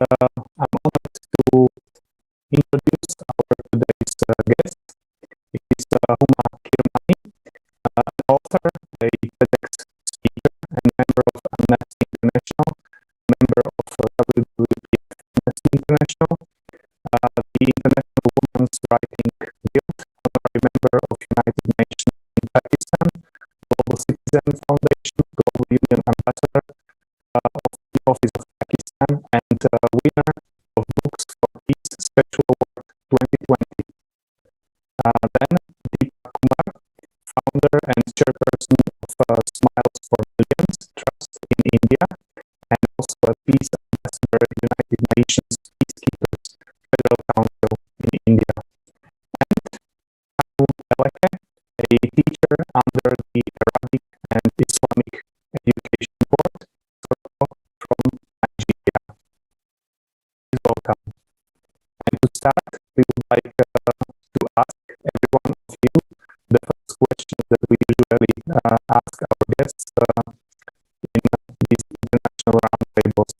I'm honored to introduce our today's guest. It is Huma Kirmani, an author, a TEDx speaker, and member of Amnesty International, member of WWF Amnesty International, the International Women's Writing Guild, honorary member of United Nations in Pakistan, Global Citizen Foundation, Global Union Ambassador of the Office of Pakistan, and winner of Books for Peace Special Award 2020. Then Deepa Kumar, founder and chairperson of Smiles for Millions Trust in India, and also a peace ambassador at United Nations Peacekeepers Federal Council in India. And Abu Eleke, a teacher under the Arabic and Islamic Education Board from Nigeria. Please welcome. And to start, we would like to ask every one of you the first question that we usually ask our guests in these international roundtables.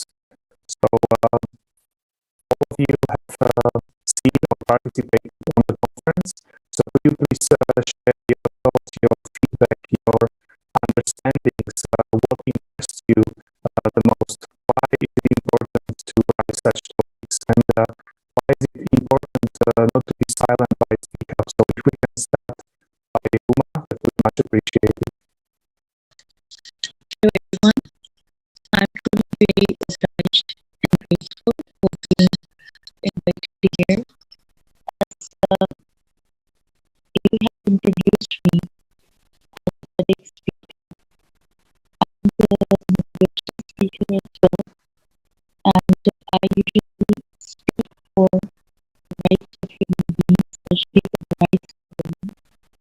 So all of you have seen or participated on the conference. So could you please share your thoughts, your feedback, your understandings, what interests you the most? Why is it important to write such topics, and why is it important not to be silent but speak up? So if we can start by Huma, that would be much appreciated. Hello everyone, I'm truly very astonished and grateful for being invited here. As you have introduced me as a TEDx speaker, I'm a motivational speaker as well, and I usually speak for the rights of human beings, especially for the rights of women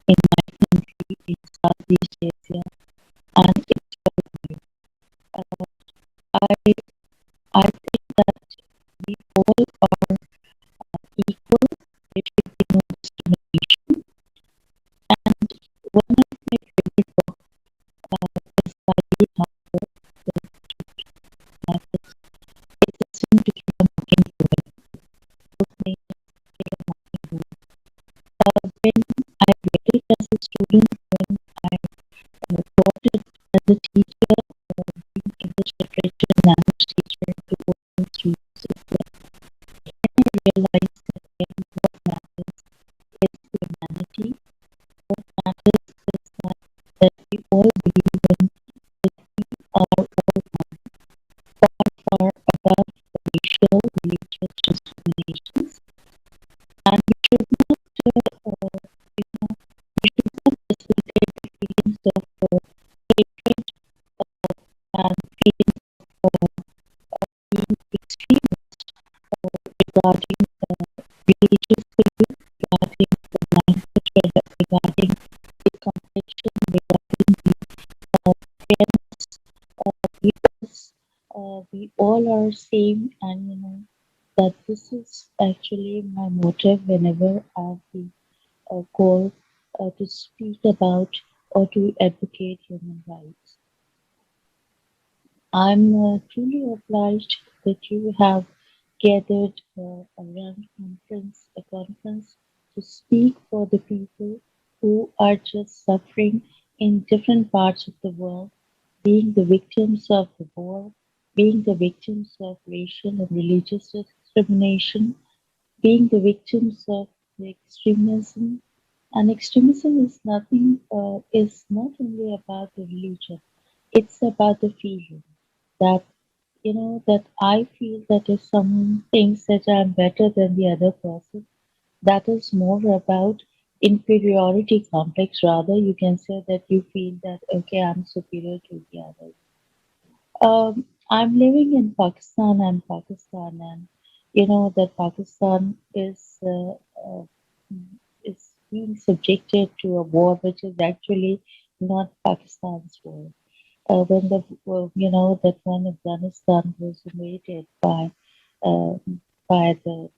in my country in Southeast Asia and it's worldwide. Uh, I I think that we all are equal. There should be no discrimination. And one of my favorite books is by Harper, The Truth Matters. It's a soon to kill a mockingbird. The book name is Kill a Mockingbird. When I read it as a student, when I taught it as a teacher, being English literature and language teacher to working students as well, then I realized that what matters is humanity. What matters is that we all believe in that we are all one, far, far above the racial, religious discriminations. And we should not, we should not facilitate the feelings of hatred and feelings of being extremist regarding religious belief, regarding the language, regarding the complexion, regarding the fairness, because we all are same, and that this is actually my motive whenever I feel called to speak about or to advocate human rights. I'm truly obliged that you have gathered a conference to speak for the people who are just suffering in different parts of the world, being the victims of the war, being the victims of racial and religious discrimination, being the victims of the extremism. And extremism is not only about the religion, it's about the feeling that that I feel that if someone thinks that I'm better than the other person, that is more about inferiority complex. Rather, you can say that you feel that okay, I'm superior to the others. I'm living in Pakistan. I'm Pakistan, and you know that Pakistan uh, is being subjected to a war which is actually not Pakistan's war. When the that when Afghanistan was invaded uh, by the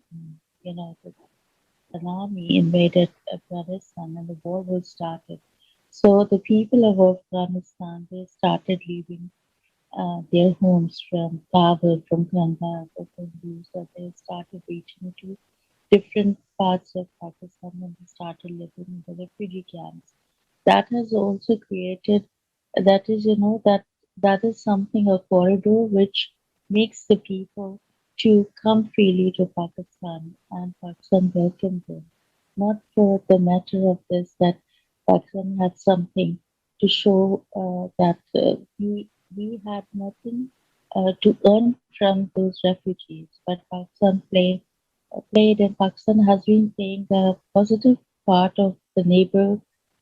an army invaded Afghanistan and the war was started. So the people of Afghanistan they started leaving their homes from Kabul, from Kandahar, or Kunduz, so they started reaching to different parts of Pakistan and they started living in the refugee camps. That has also created, that is, that is something, a corridor which makes the people to come freely to Pakistan and Pakistan welcomed them. Not for the matter of this that Pakistan had something to show that we had nothing to earn from those refugees, but played, and Pakistan has been playing a positive part of the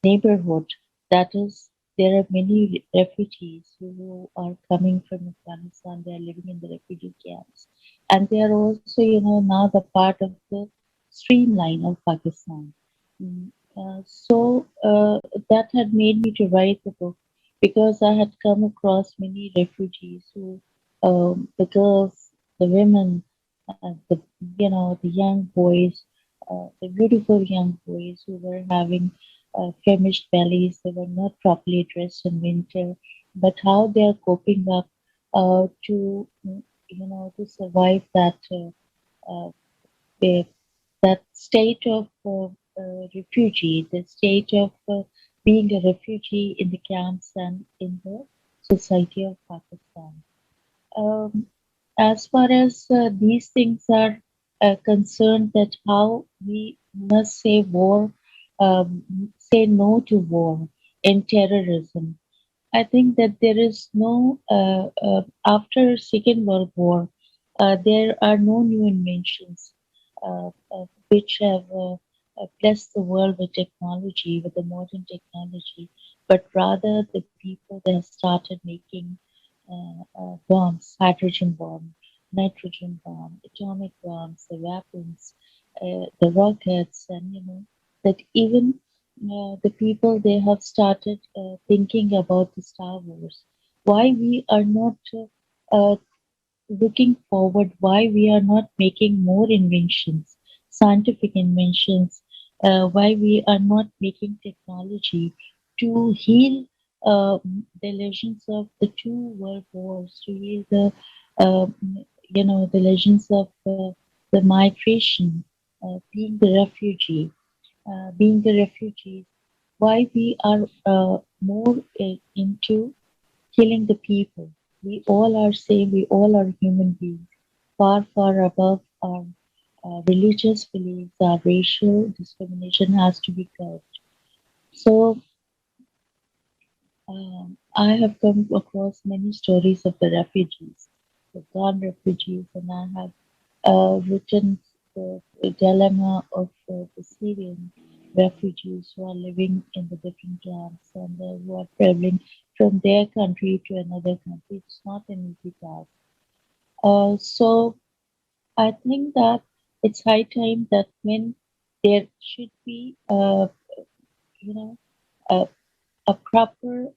neighborhood. That is, there are many refugees who are coming from Afghanistan. They are living in the refugee camps, and they are also, now the part of the streamline of Pakistan. Mm, so that had made me to write the book because I had come across many refugees who, the girls, the women, the young boys, the beautiful young boys who were having famished bellies. They were not properly dressed in winter, but how they are coping up to survive uh, the, that state of refugee, the state of being a refugee in the camps and in the society of Pakistan. Um, as far as these things are concerned, that how we must um, say no to war and terrorism. I think that there is no after Second World War, there are no new inventions which have blessed the world with technology, with the modern technology, but rather the people they have started making bombs, hydrogen bomb, nitrogen bomb, atomic bombs, the weapons, the rockets, and that even the people they have started thinking about the Star Wars. Why we are not looking forward, why we are not making more inventions, scientific inventions, why we are not making technology to heal the legends of the two world wars, to heal uh, the legends of the migration, being the refugees, why we are more into killing the people. We all are same, we all are human beings, far, far above our religious beliefs, our racial discrimination has to be curbed. So, I have come across many stories of the refugees, the gone refugees, and I have written the dilemma of the Syrian refugees who are living in the different camps and who are traveling from their country to another country. It's not an easy task. So I think that it's high time that when there should be, you know, a a proper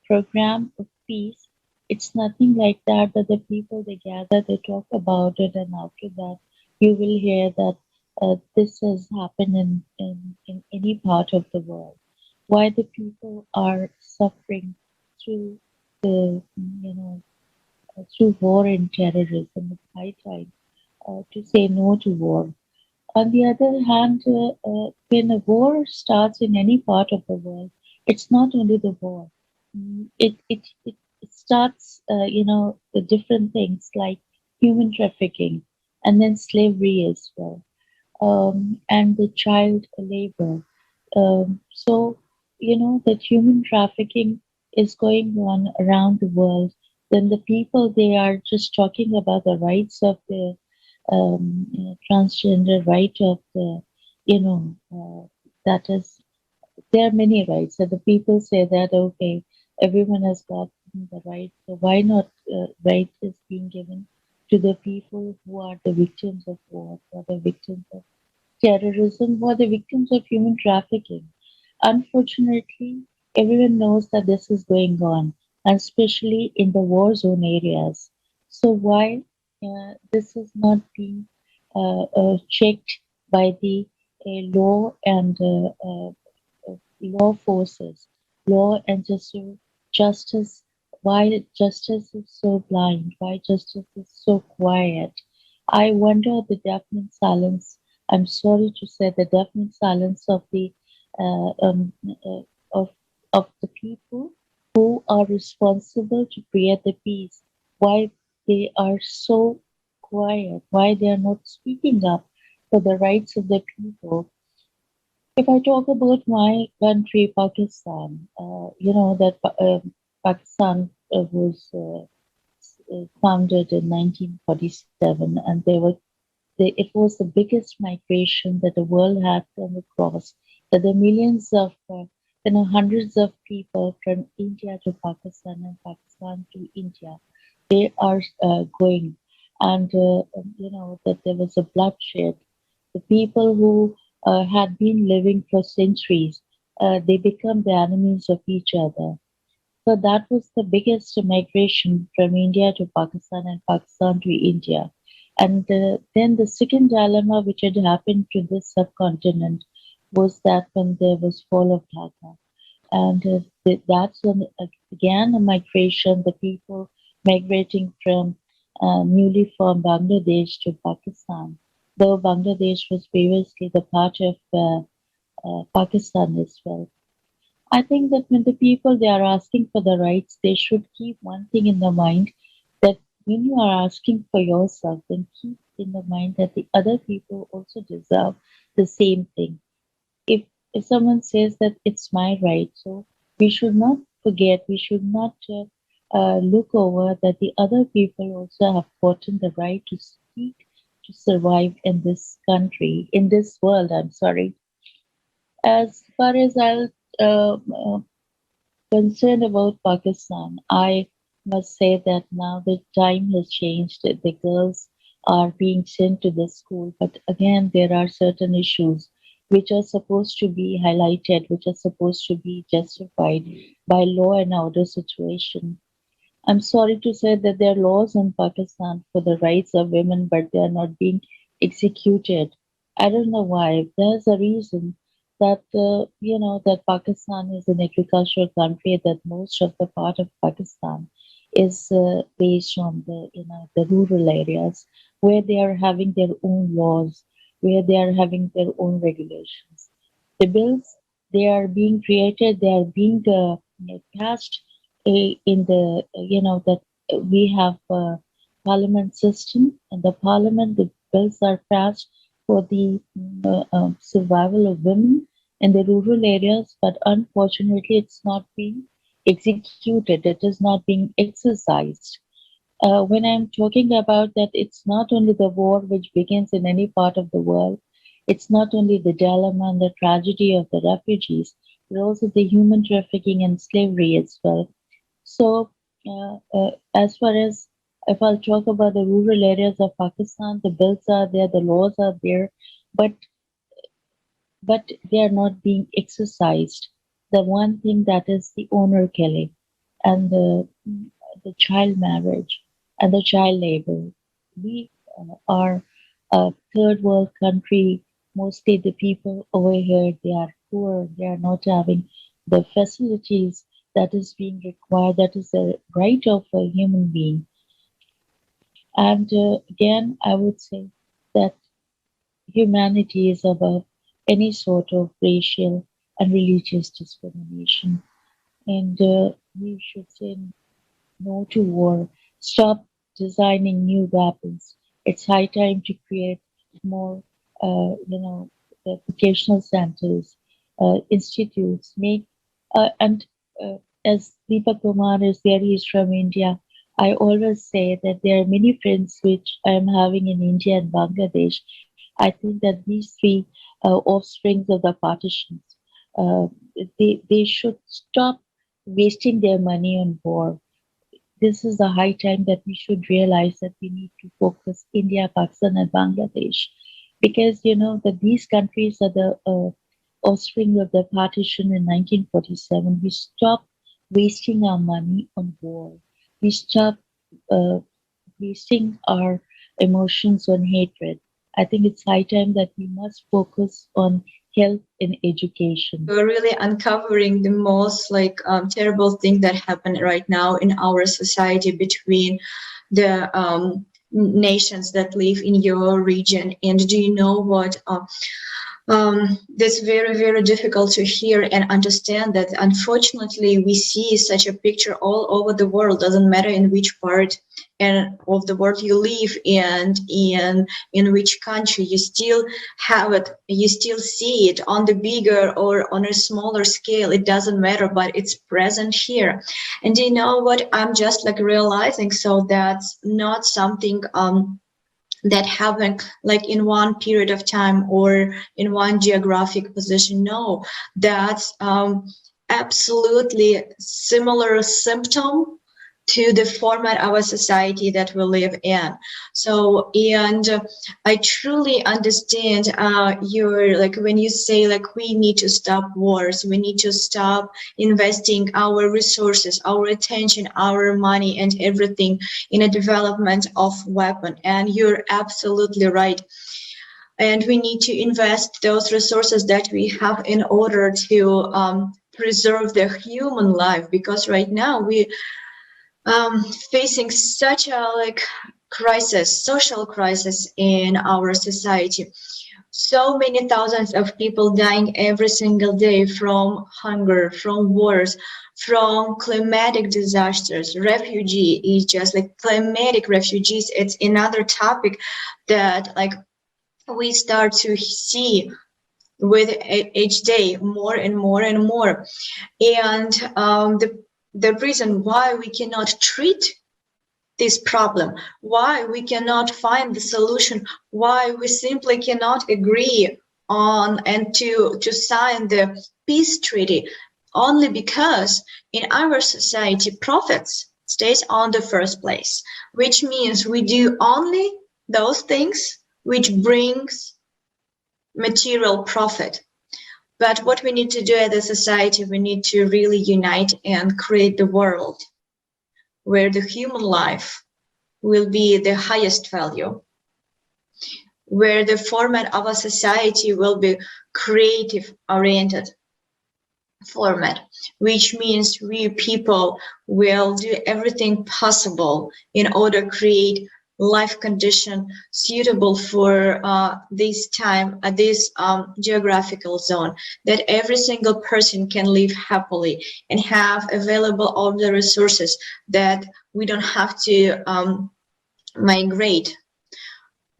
program of peace. It's nothing like that, that the people they gather, they talk about it, and after that, you will hear that this has happened in any part of the world. Why the people are suffering through the, through war and terrorism. It's high time to say no to war. On the other hand, when a war starts in any part of the world, it's not only the war. It starts, the different things like human trafficking and then slavery as well, and the child labor. So, that human trafficking is going on around the world. Then the people, they are just talking about the rights of the transgender, right of the, you know, that is, there are many rights. So the people say that, okay, everyone has got the right, so why not right is being given to the people who are the victims of war, who are the victims of terrorism, who are the victims of human trafficking. Unfortunately, everyone knows that this is going on, and especially in the war zone areas. So why this is not being checked by the law and law forces, law and justice? Why why justice is so blind, why justice is so quiet. I wonder the deafening silence. I'm sorry to say the deafening silence of the uh, um, uh, of of the people who are responsible to create the peace. Why they are so quiet? Why they are not speaking up for the rights of the people? If I talk about my country, Pakistan, that Pakistan was founded in 1947, and it was the biggest migration that the world had come across. That the millions of, hundreds of people from India to Pakistan and Pakistan to India, they are going, and that there was a bloodshed. The people who had been living for centuries, they become the enemies of each other. So that was the biggest migration from India to Pakistan and Pakistan to India. And then the second dilemma which had happened to this subcontinent was that when there was fall of Dhaka. And that's when again a migration, the people migrating from newly formed Bangladesh to Pakistan. Though Bangladesh was previously the part of Pakistan as well. I think that when the people they are asking for the rights, they should keep one thing in the mind that when you are asking for yourself, then keep in the mind that the other people also deserve the same thing. If if someone says that it's my right, so we should not forget, we should not look over that the other people also have gotten the right to speak, to survive in this country, in this world. I'm sorry. As far as I'll concerned about Pakistan, I must say that now the time has changed. The girls are being sent to the school, but again, there are certain issues which are supposed to be highlighted, which are supposed to be justified by law and order situation. I'm sorry to say that there are laws in Pakistan for the rights of women, but they are not being executed. I don't know why. There's a reason that that Pakistan is an agricultural country. That most of the part of Pakistan is based on the rural areas where they are having their own laws, where they are having their own regulations. The bills they are being created, they are being passed in the that we have a parliament system, and the parliament the bills are passed for the survival of women in the rural areas, but unfortunately it's not being executed, it is not being exercised. When I'm talking about that, it's not only the war which begins in any part of the world, it's not only the dilemma and the tragedy of the refugees, but also the human trafficking and slavery as well. So, as far as if I'll talk about the rural areas of Pakistan, the bills are there, the laws are there, but they are not being exercised. The one thing that is the honor killing and the child marriage and the child labor. We are a third world country. Mostly the people over here they are poor. They are not having the facilities that is being required. That is the right of a human being. And again, I would say that humanity is above any sort of racial and religious discrimination. And we should say no to war. Stop designing new weapons. It's high time to create more, the vocational centers, institutes. And as Deepak Kumar is there, he's from India. I always say that there are many friends which I am having in India and Bangladesh. I think that these three offsprings of the partitions, uh, they should stop wasting their money on war. This is the high time that we should realize that we need to focus India, Pakistan, and Bangladesh, because you know that these countries are the offspring of the partition in 1947. We stop wasting our money on war. We stop uh, wasting our emotions on hatred. I think it's high time that we must focus on health and education. We're really uncovering the most terrible thing that happened right now in our society between the nations that live in your region. And do you know what? That's very, very difficult to hear and understand that unfortunately we see such a picture all over the world, doesn't matter in which part and of the world you live and in which country, you still have it, you still see it on the bigger or on a smaller scale, it doesn't matter, but it's present here. And you know what, I'm just realizing, so that's not something that happened in one period of time or in one geographic position. No, that's absolutely similar symptom to the format of a society that we live in. So, and I truly understand your, when you say we need to stop wars, we need to stop investing our resources, our attention, our money and everything in a development of weapon. And you're absolutely right. And we need to invest those resources that we have in order to preserve the human life, because right now we facing such a crisis, social crisis in our society. So many thousands of people dying every single day from hunger, from wars, from climatic disasters. Refugee is just climatic refugees. It's another topic that we start to see with each day more and more and more. And the reason why we cannot treat this problem, why we cannot find the solution, why we simply cannot agree on and to sign the peace treaty, only because in our society profits stays on the first place, which means we do only those things which brings material profit. But what we need to do as a society, we need to really unite and create the world where the human life will be the highest value, where the format of a society will be creative oriented format, which means we people will do everything possible in order to create life condition suitable for this time, this geographical zone, that every single person can live happily and have available all the resources, that we don't have to migrate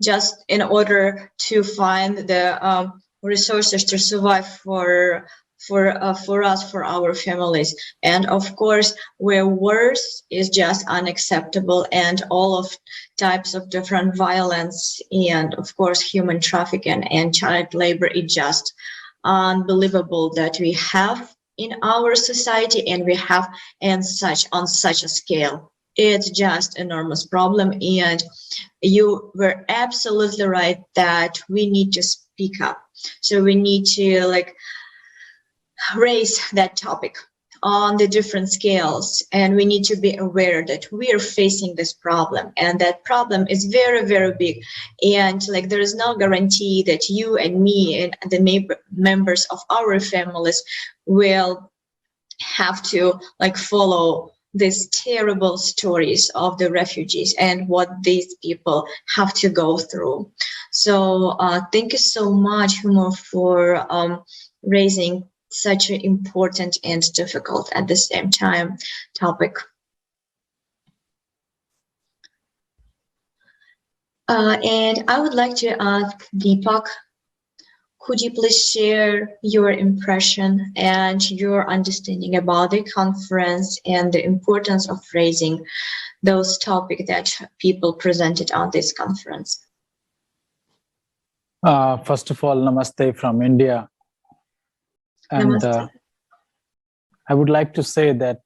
just in order to find the resources to survive for us, for our families. And of course, where wars is just unacceptable, and all of types of different violence, and of course human trafficking and child labor is just unbelievable that we have in our society, and we have on such a scale. It's just enormous problem. And you were absolutely right that we need to speak up. So we need to raise that topic on the different scales, and we need to be aware that we are facing this problem, and that problem is very, very big. And there is no guarantee that you and me and the members of our families will have to follow these terrible stories of the refugees and what these people have to go through. So thank you so much, Humo, for raising such an important and difficult at the same time topic. And I would like to ask Deepak, could you please share your impression and your understanding about the conference and the importance of raising those topics that people presented on this conference? First of all, namaste from India. And I would like to say that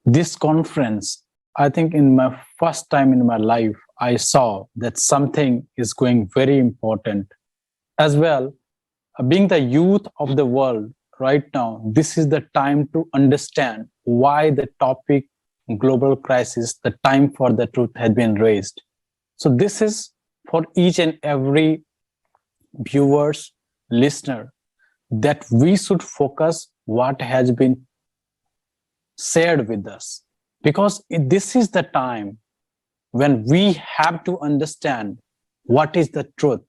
this conference, I think in my first time in my life, I saw that something is going very important. As well, being the youth of the world right now, this is the time to understand why the topic global crisis, the time for the truth has been raised. So this is for each and every viewers, listener, that we should focus what has been shared with us, because this is the time when we have to understand what is the truth.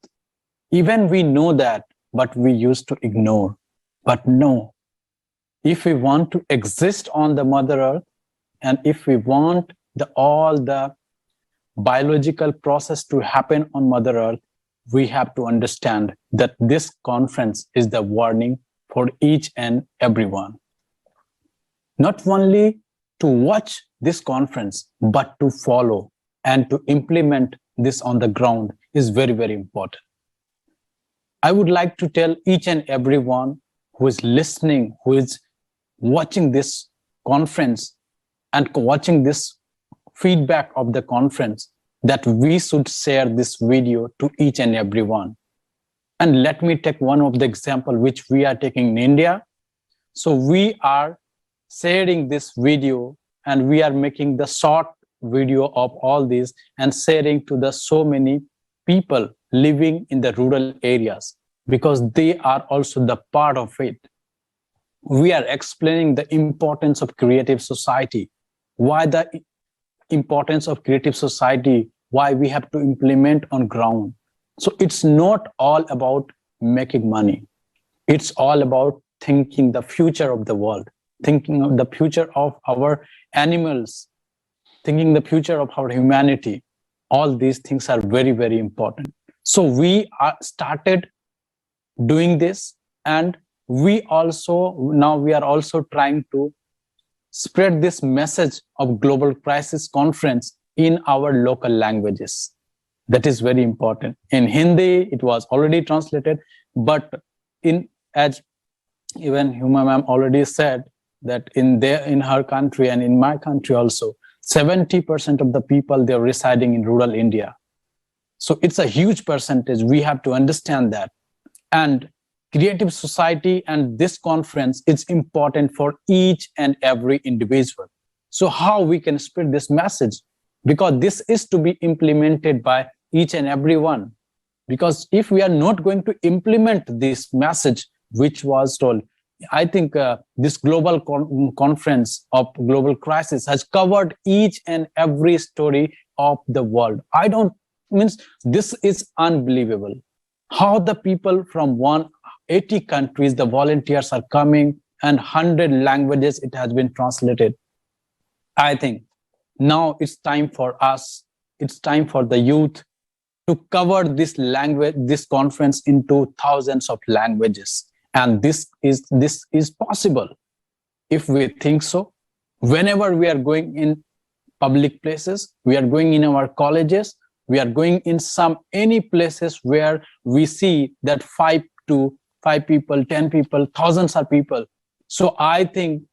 Even we know that, but we used to ignore. But no, if we want to exist on the Mother Earth, and if we want all the biological process to happen on Mother Earth, we have to understand that this conference is the warning for each and everyone. Not only to watch this conference, but to follow and to implement this on the ground is very, very important. I would like to tell each and everyone who is listening, who is watching this conference and watching this feedback of the conference, that we should share this video to each and everyone. And let me take one of the example which we are taking in India. So we are sharing this video and we are making the short video of all this and sharing to the so many people living in the rural areas, because they are also the part of it. We are explaining the importance of creative society, why the importance of creative society, why we have to implement on ground. So it's not all about making money. It's all about thinking the future of the world, thinking of the future of our animals, thinking the future of our humanity. All these things are very, very important. So we started doing this, and we are also trying to spread this message of Global Crisis Conference in our local languages. That is very important. In Hindi, it was already translated, but as even Huma ma'am already said, that in her country and in my country also, 70% of the people, they're residing in rural India. So it's a huge percentage. We have to understand that. And creative society and this conference is important for each and every individual. So how we can spread this message? Because this is to be implemented by each and everyone. Because if we are not going to implement this message, which was told, I think this global conference of global crisis has covered each and every story of the world. This is unbelievable. How the people from 180 countries, the volunteers are coming, and 100 languages it has been translated. I think now it's time for us, it's time for the youth to cover this conference into thousands of languages. And this is possible if we think so. Whenever we are going in public places, we are going in our colleges, we are going in any places where we see that 5 people, 10 people, thousands of people. So I think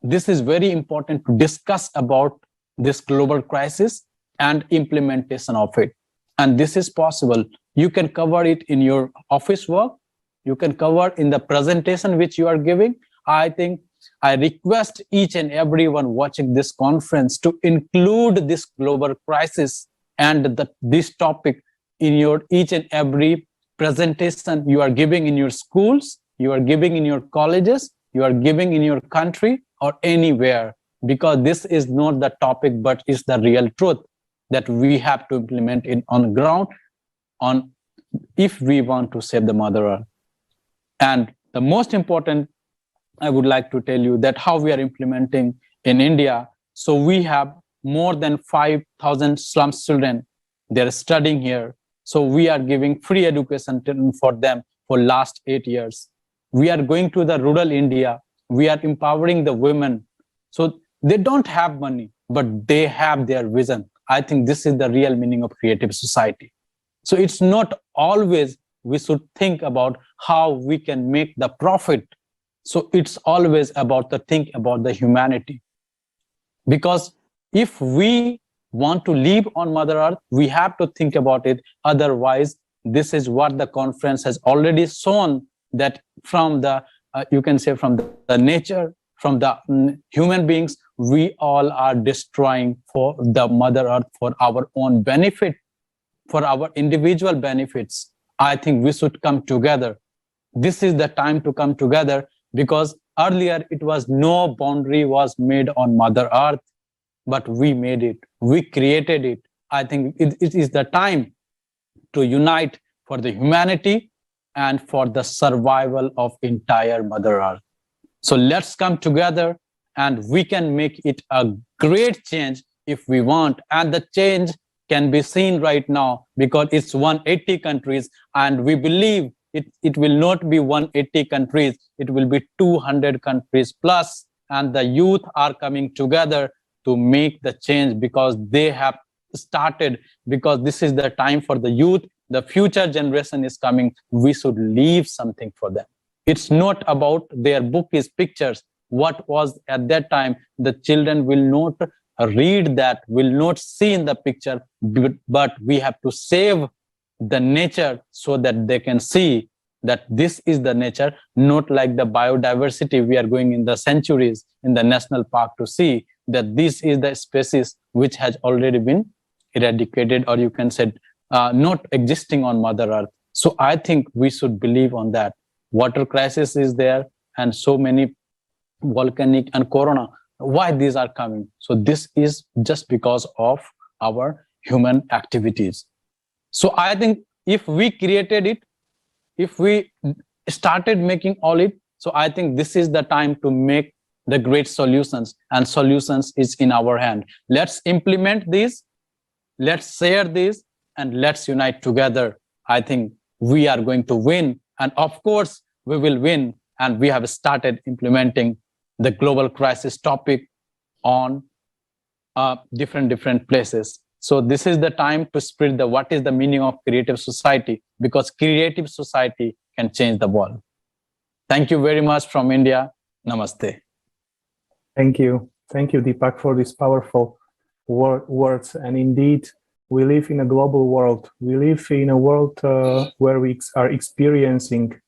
this is very important to discuss about this global crisis and implementation of it. And this is possible. You can cover it in your office work. You can cover in the presentation which you are giving. I think I request each and everyone watching this conference to include this global crisis and this topic in each and every presentation you are giving in your schools, you are giving in your colleges, you are giving in your country or anywhere, because this is not the topic, but is the real truth that we have to implement it on the ground if we want to save the Mother Earth. And the most important, I would like to tell you that how we are implementing in India. So we have more than 5,000 slum children. They're studying here. So we are giving free education for them for last 8 years. We are going to the rural India. We are empowering the women. So they don't have money, but they have their vision. I think this is the real meaning of creative society. So it's not always we should think about how we can make the profit. So it's always about think about the humanity. Because if we want to live on Mother Earth, we have to think about it. Otherwise, this is what the conference has already shown, that from the, you can say from the nature, from the human beings, we all are destroying for the Mother Earth for our own benefit, for our individual benefits. I think we should come together this is the time to come together, because earlier it was no boundary was made on Mother Earth, but we made it, we created it. I think it is the time to unite for the humanity and for the survival of entire Mother Earth. So let's come together, and we can make it a great change if we want. And the change can be seen right now, because it's 180 countries, and we believe it will not be 180 countries, it will be 200 countries plus, and the youth are coming together to make the change, because they have started, because this is the time for the youth. The future generation is coming, we should leave something for them. It's not about their book is pictures. What was at that time, the children will not read that, will not see in the picture, but we have to save the nature so that they can see that this is the nature, not like the biodiversity. We are going in the centuries in the national park to see that this is the species which has already been eradicated, or you can say not existing on Mother Earth. So I think we should believe on that. Water crisis is there, and so many volcanic and corona. Why these are coming? So this is just because of our human activities. So I think if we created it, if we started making all it, so I think this is the time to make the great solutions, and solutions is in our hand. Let's implement this, let's share this, and let's unite together. I think we are going to win, and of course we will win. And we have started implementing the global crisis topic on different places. So this is the time to spread the what is the meaning of creative society, because creative society can change the world. Thank you very much from India. Namaste. Thank you, Deepak, for these powerful words. And indeed, we live in a global world. We live in a world where we are experiencing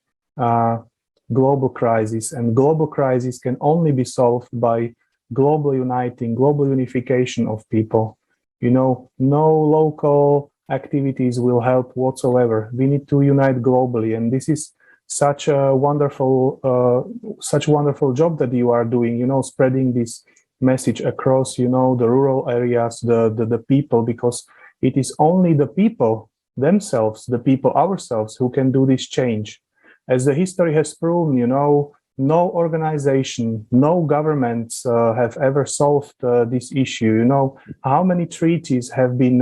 global crisis, and global crisis can only be solved by global unification of people. You know, no local activities will help whatsoever. We need to unite globally, and this is such a wonderful job that you are doing. You know, spreading this message across, you know, the rural areas, the people, because it is only the people themselves, the people ourselves, who can do this change. As the history has proven, you know, no organization, no governments have ever solved this issue. You know, how many treaties have been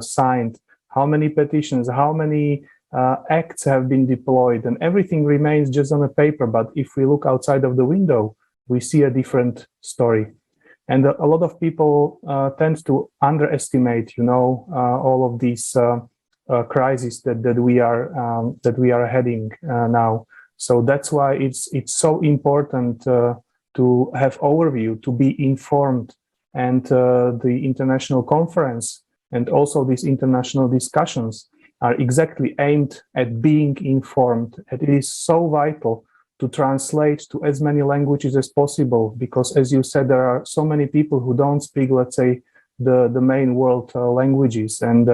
signed, how many petitions, how many acts have been deployed, and everything remains just on a paper. But if we look outside of the window, we see a different story. And a lot of people tend to underestimate, you know, all of these crises that we are heading now. So that's why it's so important to have overview, to be informed, and the international conference and also these international discussions are exactly aimed at being informed. And it is so vital to translate to as many languages as possible, because, as you said, there are so many people who don't speak, let's say, the main world languages, and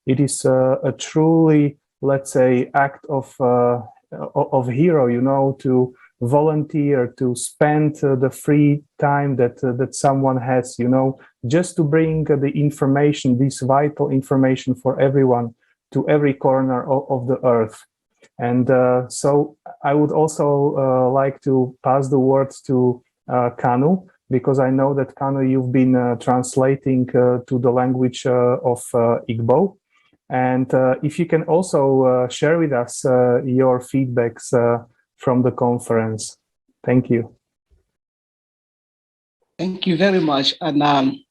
it is a truly, let's say, act of hero, you know, to volunteer, to spend the free time that someone has, you know, just to bring the information, this vital information for everyone, to every corner of the earth. And so I would also like to pass the words to Kanu, because I know that, Kanu, you've been translating to the language of Igbo. And if you can also share with us your feedbacks from the conference. Thank you. Thank you very much. And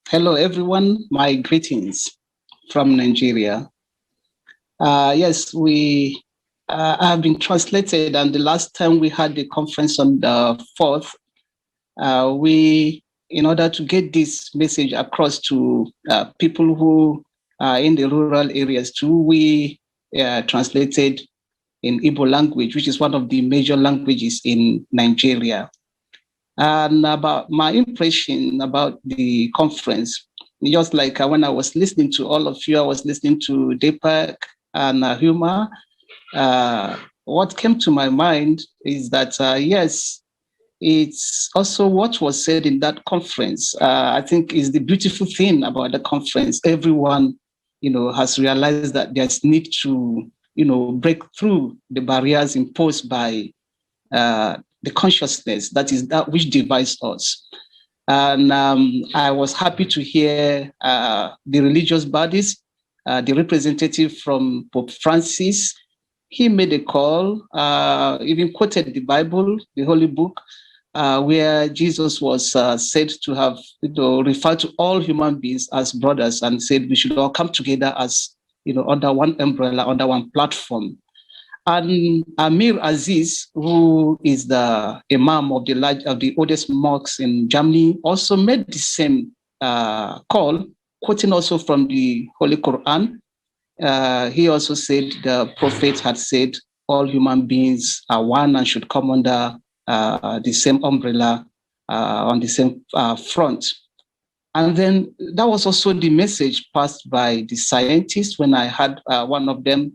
hello, everyone. My greetings from Nigeria. Yes, we have been translated, and the last time we had the conference on the 4th, we, in order to get this message across to people who are in the rural areas too, we translated in Igbo language, which is one of the major languages in Nigeria. And about my impression about the conference, just like when I was listening to all of you, I was listening to Deepak and Huma. what came to my mind is that, yes, it's also what was said in that conference. I think is the beautiful thing about the conference. Everyone, has realized that there's need to, break through the barriers imposed by the consciousness that is that which divides us. And I was happy to hear the religious bodies, the representative from Pope Francis. He made a call, even quoted the Bible, the Holy Book, where Jesus was said to have referred to all human beings as brothers and said we should all come together as under one umbrella, under one platform. And Amir Aziz, who is the imam of the oldest mosque in Germany, also made the same call, quoting also from the Holy Quran. He also said the prophet had said all human beings are one and should come under the same umbrella on the same front. And then that was also the message passed by the scientists when I had one of them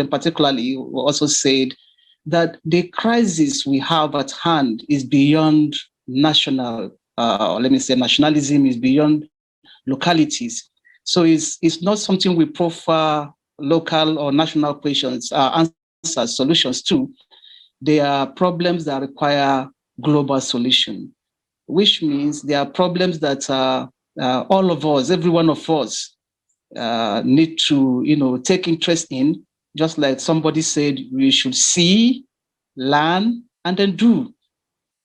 particularly also said that the crisis we have at hand is beyond nationalism, is beyond localities. So it's not something we prefer local or national questions, answers, solutions to. They are problems that require global solution, which means there are problems that all of us, every one of us, need to, take interest in. Just like somebody said, we should see, learn, and then do.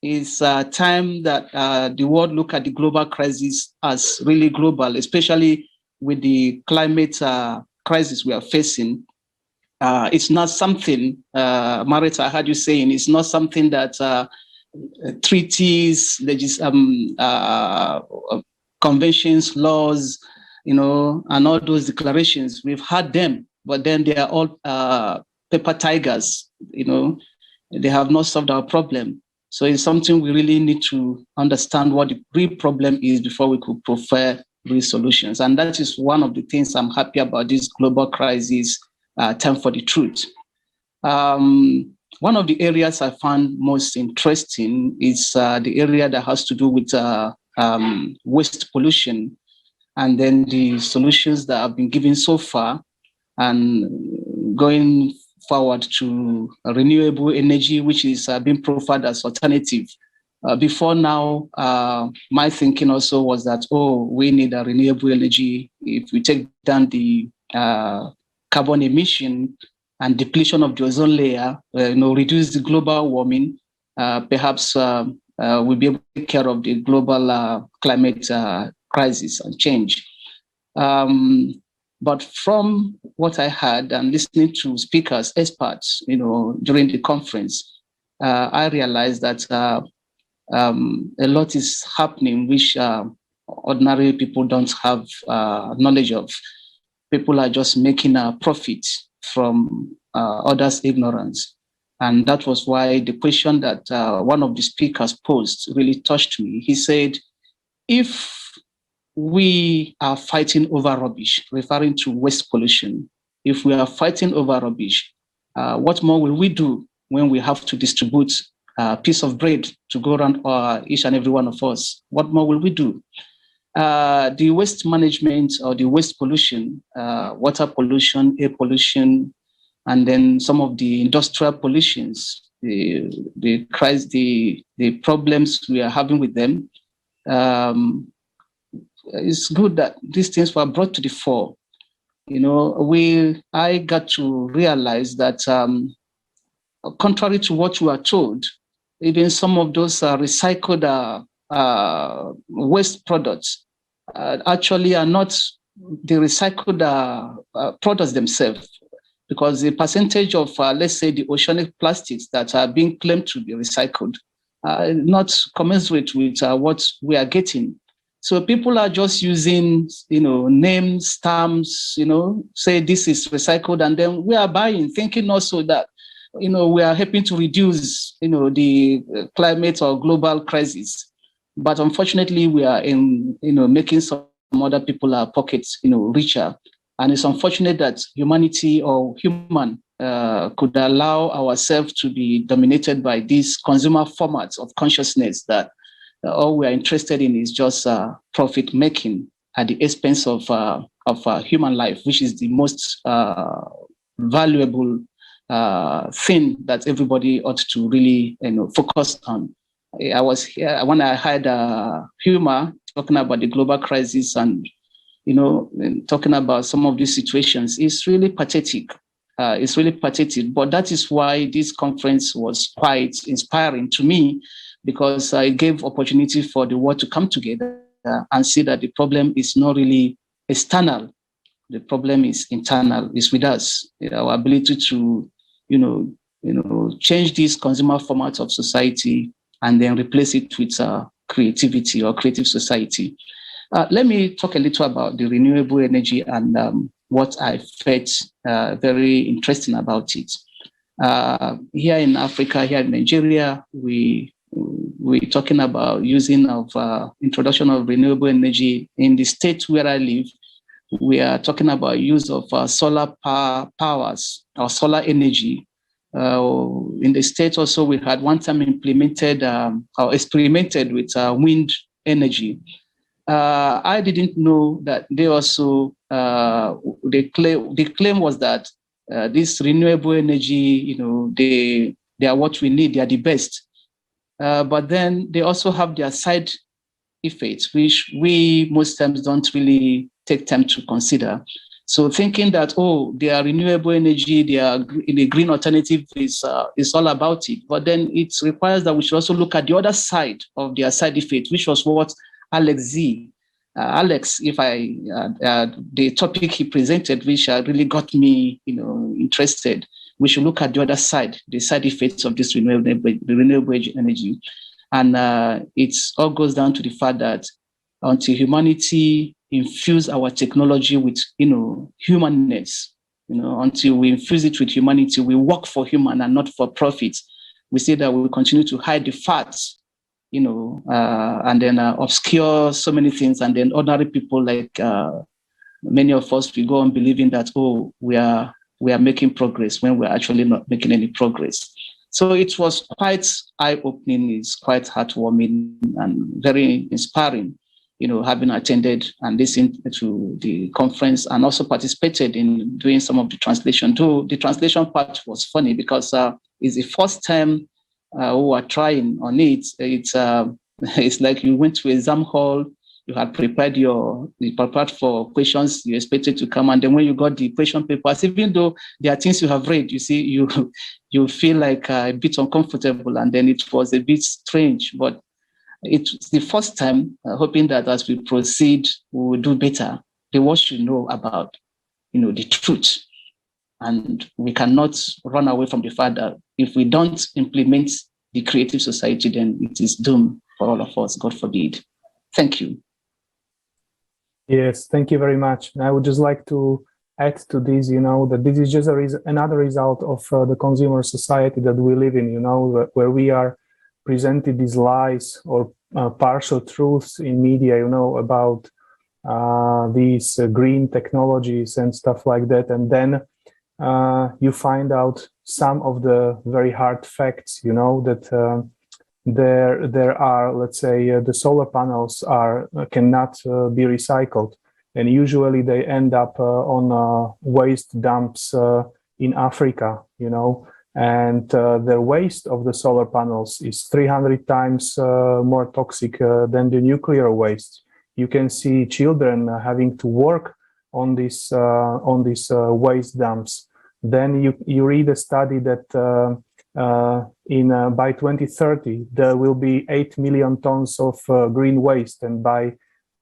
It's time that the world look at the global crisis as really global, especially with the climate crisis we are facing. It's not something, Marita, I heard you saying, it's not something that treaties, conventions, laws, and all those declarations, we've had them, but then they are all paper tigers, they have not solved our problem. So it's something we really need to understand what the real problem is before we could prefer real solutions. And that is one of the things I'm happy about this global crisis, time for the truth. One of the areas I found most interesting is the area that has to do with waste pollution, and then the solutions that have been given so far, and going forward to renewable energy, which is being profiled as alternative. Before now, my thinking also was that, we need a renewable energy. If we take down the carbon emission and depletion of the ozone layer, reduce the global warming, perhaps we'll be able to take care of the global climate crisis and change. But from what I heard and listening to speakers, experts, during the conference, I realized that a lot is happening which ordinary people don't have knowledge of. People are just making a profit from others' ignorance. And that was why the question that one of the speakers posed really touched me. He said, if we are fighting over rubbish, referring to waste pollution, if we are fighting over rubbish, what more will we do when we have to distribute a piece of bread to go around each and every one of us? What more will we do? The waste management or the waste pollution, water pollution, air pollution, and then some of the industrial pollutions, the problems we are having with them. It's good that these things were brought to the fore. I got to realize that contrary to what we are told, even some of those recycled waste products actually are not the recycled products themselves, because the percentage of, let's say, the oceanic plastics that are being claimed to be recycled are not commensurate with what we are getting. So people are just using, names, stamps, say this is recycled, and then we are buying, thinking also that, we are helping to reduce, the climate or global crisis. But unfortunately, we are making some other people's pockets, richer. And it's unfortunate that humanity or human could allow ourselves to be dominated by these consumer formats of consciousness that all we are interested in is just profit making at the expense of human life, which is the most valuable thing that everybody ought to really focus on. I was here when I had humor talking about the global crisis and talking about some of these situations. It's really pathetic. It's really pathetic. But that is why this conference was quite inspiring to me, because it gave opportunity for the world to come together and see that the problem is not really external. The problem is internal. It's with us. Our ability to, change these consumer formats of society and then replace it with creativity or creative society. Let me talk a little about the renewable energy and what I felt very interesting about it. Here in Africa, here in Nigeria, we're talking about using of introduction of renewable energy. In the state where I live, we are talking about use of solar powers or solar energy. In the state also, we had one time implemented or experimented with wind energy. I didn't know that they also, the claim was that this renewable energy, they are what we need, they are the best. But then they also have their side effects, which we most times don't really take time to consider. So thinking that, they are renewable energy, they are in a green alternative is all about it. But then it requires that we should also look at the other side of their side effect, which was what Alex, if the topic he presented, which really got me, interested. We should look at the other side, the side effects of this renewable energy. And it all goes down to the fact that until humanity infuse our technology with, humanness, until we infuse it with humanity, we work for human and not for profit. We say that we will continue to hide the facts, and then obscure so many things. And then ordinary people like many of us, we go on believing that, we are making progress when we're actually not making any progress. So it was quite eye-opening, it's quite heartwarming and very inspiring, having attended and listened to the conference and also participated in doing some of the translation. Though the translation part was funny because it's the first time we are trying on it. It's like you went to exam hall, you had prepared for questions you expected to come, and then when you got the question papers, even though there are things you have read, you see, you feel like a bit uncomfortable, and then it was a bit strange. But it's the first time, hoping that as we proceed, we will do better. The world should know about, the truth, and we cannot run away from the fact that if we don't implement the creative society, then it is doomed for all of us. God forbid. Thank you. Yes, thank you very much. And I would just like to add to this, that this is just another result of the consumer society that we live in, where we are presented these lies or partial truths in media, about these green technologies and stuff like that. And then you find out some of the very hard facts, that there are, let's say, the solar panels cannot be recycled, and usually they end up on waste dumps in Africa, and the waste of the solar panels is 300 times more toxic than the nuclear waste. You can see children having to work on these waste dumps. Then you read a study that by 2030 there will be 8 million tons of green waste, and by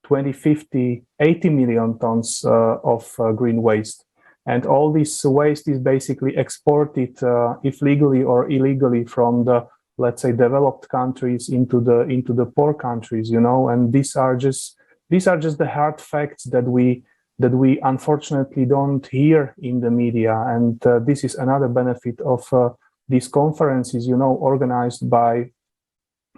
2050 80 million tons of green waste. And all this waste is basically exported, if legally or illegally, from the, let's say, developed countries into the poor countries, and these are just the hard facts that we unfortunately don't hear in the media. And this is another benefit of these conferences, organized by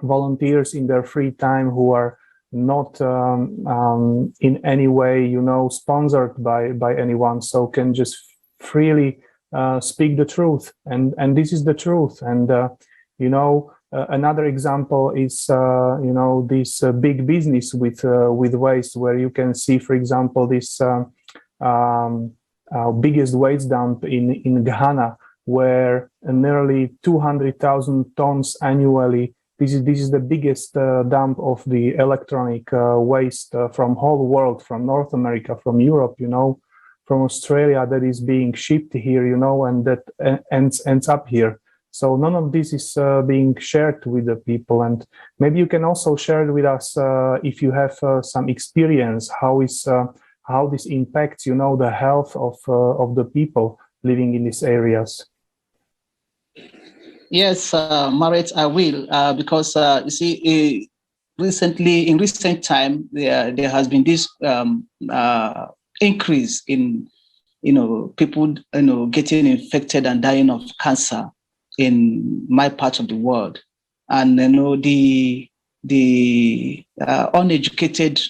volunteers in their free time who are not in any way, sponsored by anyone, so can just freely speak the truth, and this is the truth. And you know, another example is you know, this big business with waste, where you can see, for example, this biggest waste dump in Ghana, where nearly 200,000 tons annually. This is the biggest dump of the electronic waste from whole world, from North America, from Europe, you know, from Australia, that is being shipped here, you know, and that ends up here. So none of this is being shared with the people. And maybe you can also share it with us if you have some experience, how this impacts, you know, the health of the people living in these areas. Yes, Marit, I will, because you see, in recent time, there has been this increase in, you know, people, you know, getting infected and dying of cancer in my part of the world, and you know, the uneducated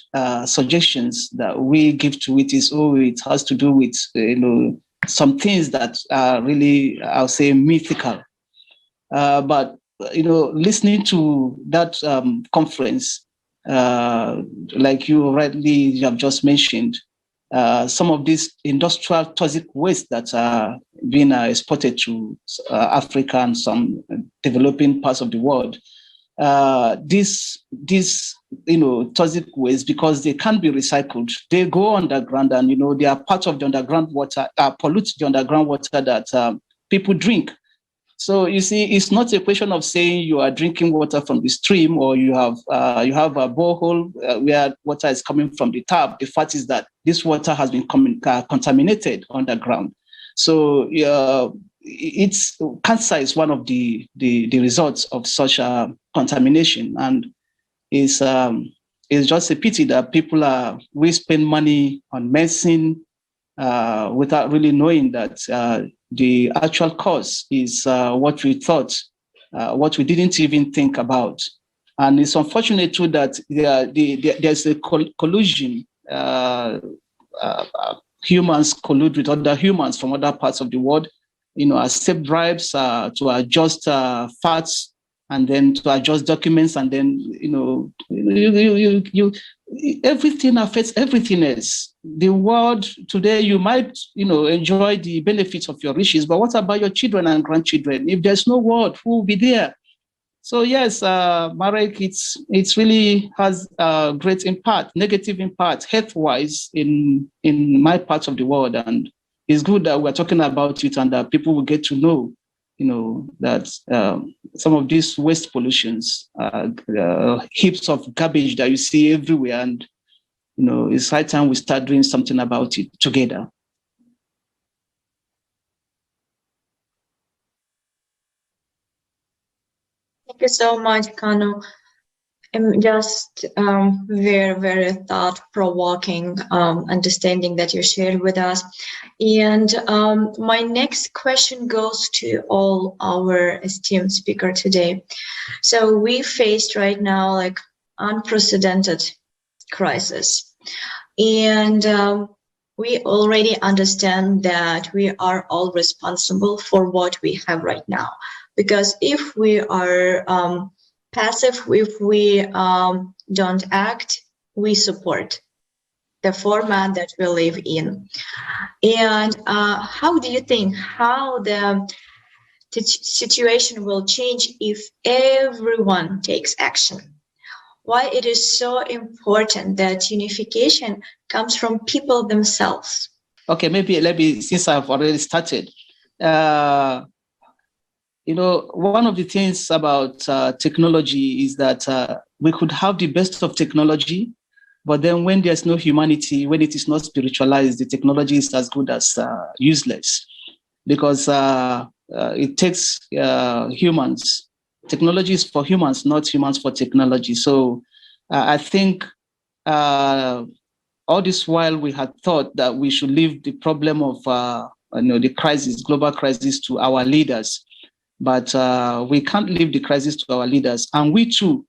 suggestions that we give to it is, oh, it has to do with, you know, some things that are really, I'll say, mythical. But you know, listening to that conference, like you rightly have just mentioned, some of these industrial toxic waste that are being exported to Africa and some developing parts of the world. This you know, toxic waste, because they can't be recycled, they go underground, and you know, they are part of the underground water, pollute the underground water that people drink. So you see, it's not a question of saying you are drinking water from the stream, or you have a borehole where water is coming from the tap. The fact is that this water has been contaminated underground. So it's cancer is one of the results of such contamination, and it's just a pity that people we spend money on medicine without really knowing that the actual cause is what we thought, what we didn't even think about. And it's unfortunate too that there's a collusion. Humans collude with other humans from other parts of the world, you know, accept bribes to adjust facts, and then to adjust documents, and then, you know, everything affects everything else. The world today, you might, you know, enjoy the benefits of your riches, but what about your children and grandchildren? If there's no world, who will be there? So yes, Marek, it's really has a great impact, negative impact, health-wise in my part of the world, and it's good that we're talking about it, and that people will get to know, you know, that some of these waste pollutions, heaps of garbage that you see everywhere, and you know, it's high time we start doing something about it together. Thank you so much, Kanu. Just very, very thought-provoking understanding that you shared with us. And my next question goes to all our esteemed speaker today. So we faced right now like unprecedented crisis, and we already understand that we are all responsible for what we have right now. Because if we are passive, if we don't act, we support the format that we live in. And how do you think how the situation will change if everyone takes action? Why it is so important that unification comes from people themselves? Okay, maybe since I've already started, you know, one of the things about technology is that we could have the best of technology, but then when there's no humanity, when it is not spiritualized, the technology is as good as useless, because it takes humans. Technology is for humans, not humans for technology. So I think all this while we had thought that we should leave the problem of you know, the crisis, global crisis, to our leaders. But we can't leave the crisis to our leaders. And we too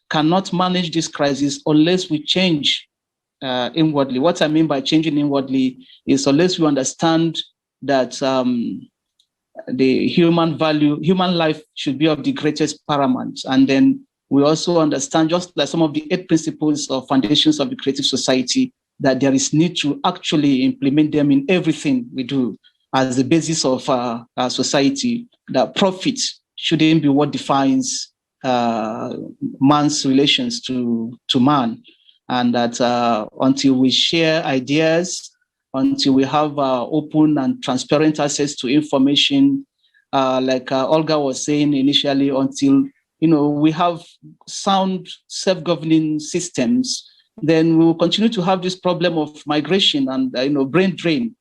cannot manage this crisis unless we change inwardly. What I mean by changing inwardly is unless we understand that the human value, human life should be of the greatest paramount. And then we also understand, just like some of the 8 principles or foundations of the creative society, that there is need to actually implement them in everything we do as the basis of our society, that profit shouldn't be what defines man's relations to man. And that until we share ideas, until we have open and transparent access to information, like Olga was saying initially, until we have sound self-governing systems, then we will continue to have this problem of migration and brain drain.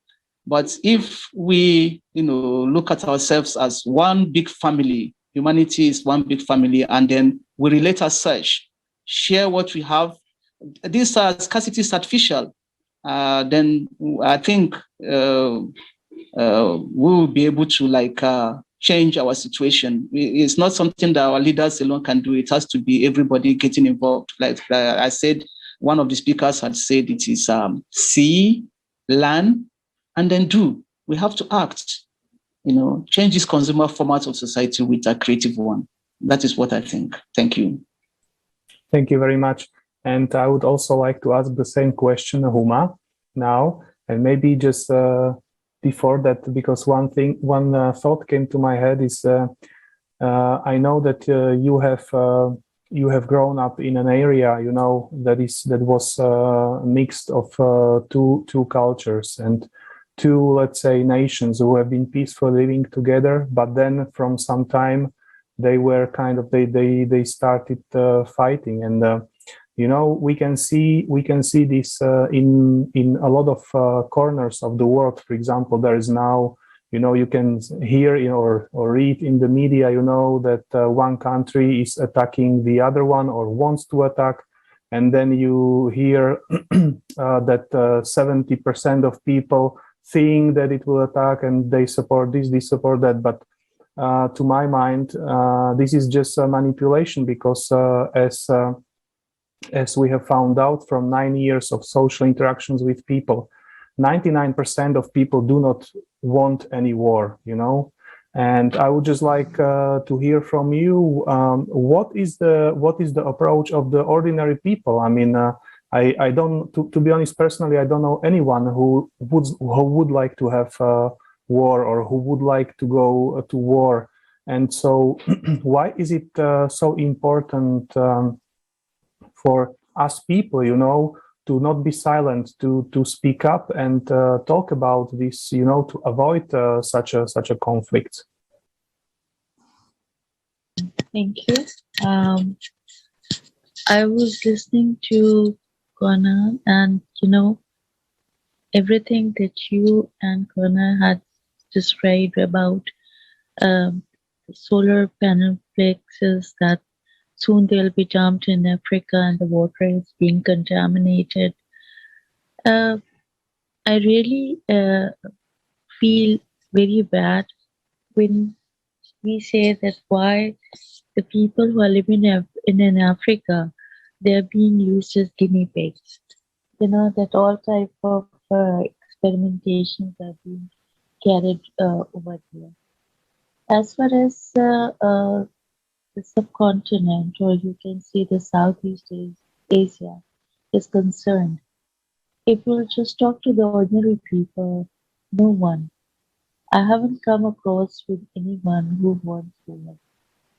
But if we look at ourselves as one big family, humanity is one big family, and then we relate as such, share what we have. This scarcity is artificial. Then I think we will be able to change our situation. It's not something that our leaders alone can do. It has to be everybody getting involved. Like I said, one of the speakers had said, it is see, learn, and then do. We have to act. Change this consumer format of society with a creative one. That is what I think. Thank you. Thank you very much. And I would also like to ask the same question, Huma, now, and maybe just before that, because one thought came to my head is I know that you have grown up in an area, that was mixed of two cultures and two, let's say, nations who have been peacefully living together, but then from some time they were they started fighting, and we can see this in a lot of corners of the world. For example, there is now, you can hear or read in the media, that one country is attacking the other one or wants to attack, and then you hear that 70% of people think that it will attack and they support this, they support that. But to my mind, this is just a manipulation, because as we have found out from 9 years of social interactions with people, 99% of people do not want any war, And I would just like to hear from you, what is the approach of the ordinary people? I mean, I don't, to be honest, personally, I don't know anyone who would like to have war, or who would like to go to war. And so why is it so important for us people, to not be silent, to speak up and talk about this, to avoid such a conflict? Thank you. I was listening to Kona, and everything that you and Kona had described about solar panel flexes, that soon they'll be dumped in Africa and the water is being contaminated. I really feel very bad when we say that why the people who are living in Africa, they're being used as guinea pigs. That all type of experimentations are being carried over there. As far as the subcontinent, or you can say the Southeast Asia, is concerned, if we'll just talk to the ordinary people, no one. I haven't come across with anyone who wants war,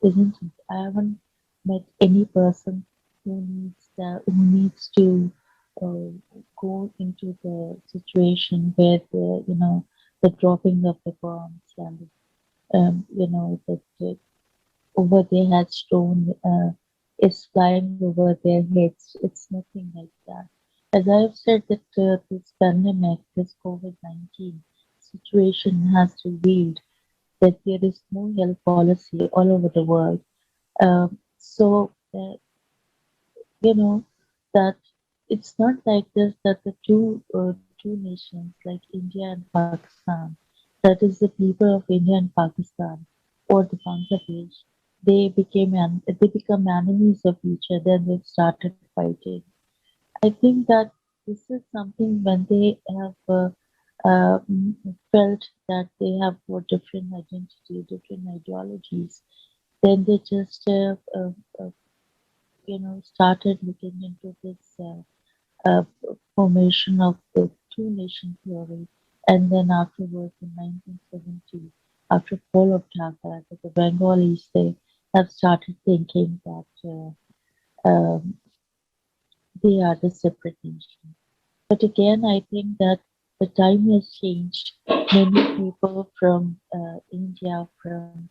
isn't it? I haven't met any person who needs to go into the situation where the dropping of the bombs and that over their headstone is flying over their heads. It's nothing like that. As I've said, that this pandemic, this COVID-19 situation has revealed that there is no health policy all over the world. So, that it's not like this, that the two nations like India and Pakistan, that is the people of India and Pakistan, or the Bangladesh, they become enemies of each other and they started fighting. I think that this is something when they have felt that they have got different identity, different ideologies, then they just started looking into this uh, formation of the two nation theory. And then afterwards, in 1970, after fall of Dhaka, the Bengalis, they have started thinking that they are the separate nation. But again, I think that the time has changed. Many people from India, from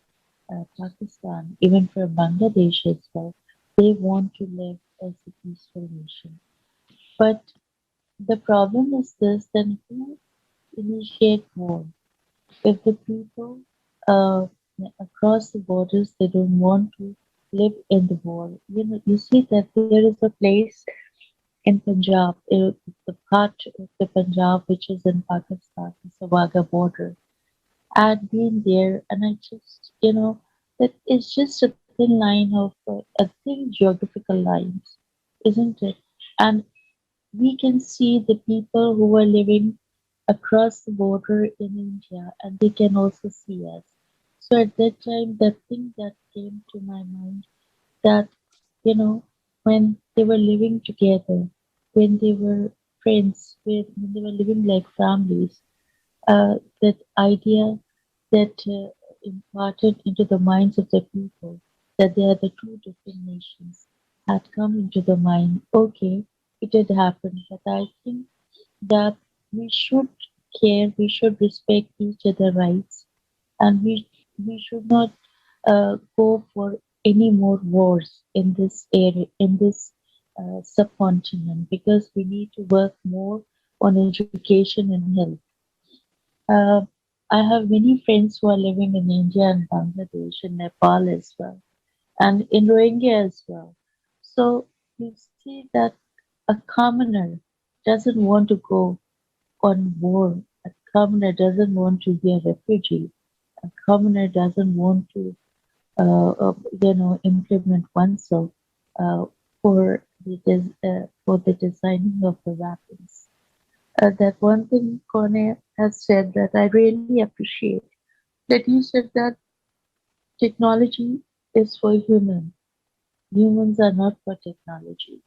Pakistan, even from Bangladesh as well, they want to live as a peaceful nation. But the problem is this: then who initiate war? If the people uh, across the borders they don't want to live in the war, you see that there is a place in Punjab, the part of the Punjab which is in Pakistan, the Wagah border. I'd been there, and I just, that it's just a thin line of a thin geographical lines, isn't it? And we can see the people who are living across the border in India, and they can also see us. So at that time, the thing that came to my mind that, you know, when they were living together, when they were friends, when they were living like families, that idea that imparted into the minds of the people that they are the two different nations had come into the mind. Okay, it had happened, but I think that we should care, we should respect each other's rights, and we should not go for any more wars in this area, in this subcontinent, because we need to work more on education and health. Uh, I have many friends who are living in India and Bangladesh and Nepal as well, and in Rohingya as well. So you see that a commoner doesn't want to go on war. A commoner doesn't want to be a refugee. A commoner doesn't want to, implement oneself uh, for the designing of the weapons. That one thing Kone has said that I really appreciate, that he said that technology is for humans. Humans are not for technology.